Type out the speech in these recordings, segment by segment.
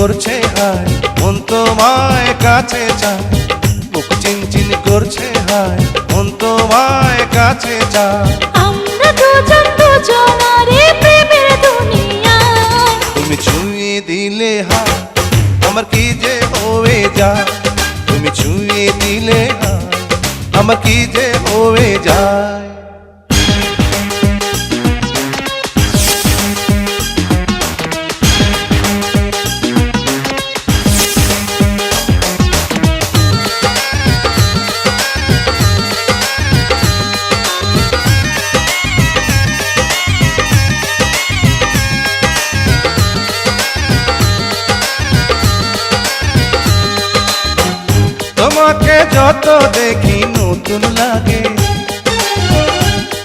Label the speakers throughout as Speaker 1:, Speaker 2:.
Speaker 1: করছে হায়, মন তোমায় কাছে চায়। বুক চিনচিন করছে হায়, মন তোমায় কাছে চায়।
Speaker 2: আমরা দুজন দুজনারে প্রেমের দুনিয়ায়।
Speaker 1: তুমি ছুঁয়ে দিলে হায়, আমার কি যে হয়ে যায়। তুমি ছুঁয়ে দিলে হায়, আমার কি যে হয়ে যায়। তোমাকে যত দেখি নতুন লাগে,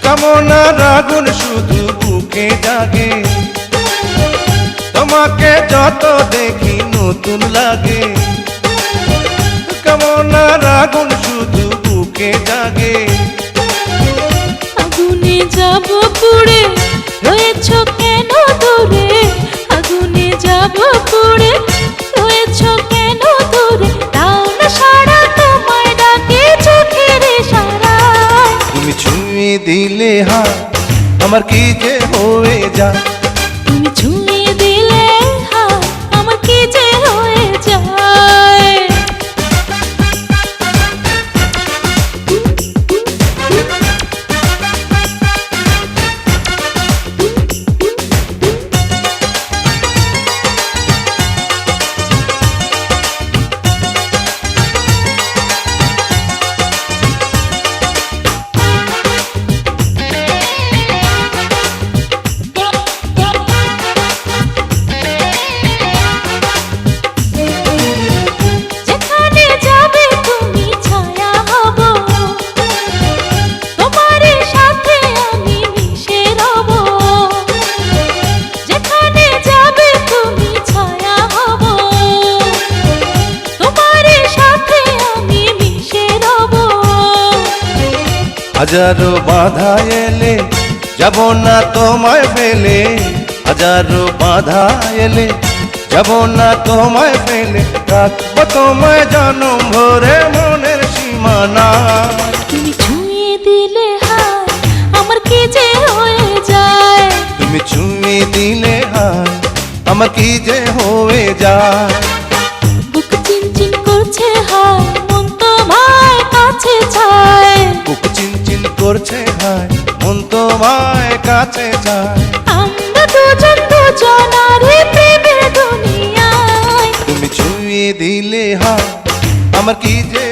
Speaker 1: কামনার আগুন শুধু বুকে জাগে। তোমাকে যত দেখি নতুন লাগে, কামনার আগুন শুধু বুকে জাগে।
Speaker 2: আগুনে যাব পুড়ে, রয়েছ কেন দূরে? আগুনে যাব পুড়ে, রয়েছ কেন দূরে? তাও না সারা তোমায় ডাকে চোখের ইশারায়।
Speaker 1: তুমি ছুঁয়ে দিলে হায়, আমার কি যে হয়ে যায়।
Speaker 2: তুমি ছুঁয়ে দিলে হায়, আমার কি যে হয়ে যায়। যেখানে যাবে তুমি ছায়া হব, তোমার সাথে আমি মিশে রব। যেখানে যাবে তুমি ছায়া হব, তোমার সাথে আমি মিশে রব।
Speaker 1: হাজারো বাধা এলে যাব না তোমায় ফেলে। হাজারো বাধা এলে যাব না তোমায় ফেলে। রাখবো তোমায় জনম ভরে মনের সীমানা।
Speaker 2: তুমি ছুঁয়ে দিলে হায়, আমার কি যে হয়ে যায়।
Speaker 1: তুমি ছুঁয়ে দিলে হায়, আমার কি যে হয়ে যায়।
Speaker 2: বুক চিনচিন করছে হায়, মন তোমায় কাছে চায়।
Speaker 1: বুক চিনচিন করছে হায়, মন তোমায় কাছে যায়।
Speaker 2: আমরা দুজন দুজনারে প্রেমের দুনিয়ায়।
Speaker 1: তুমি ছুঁয়ে দিলে হায়, আমার কি যে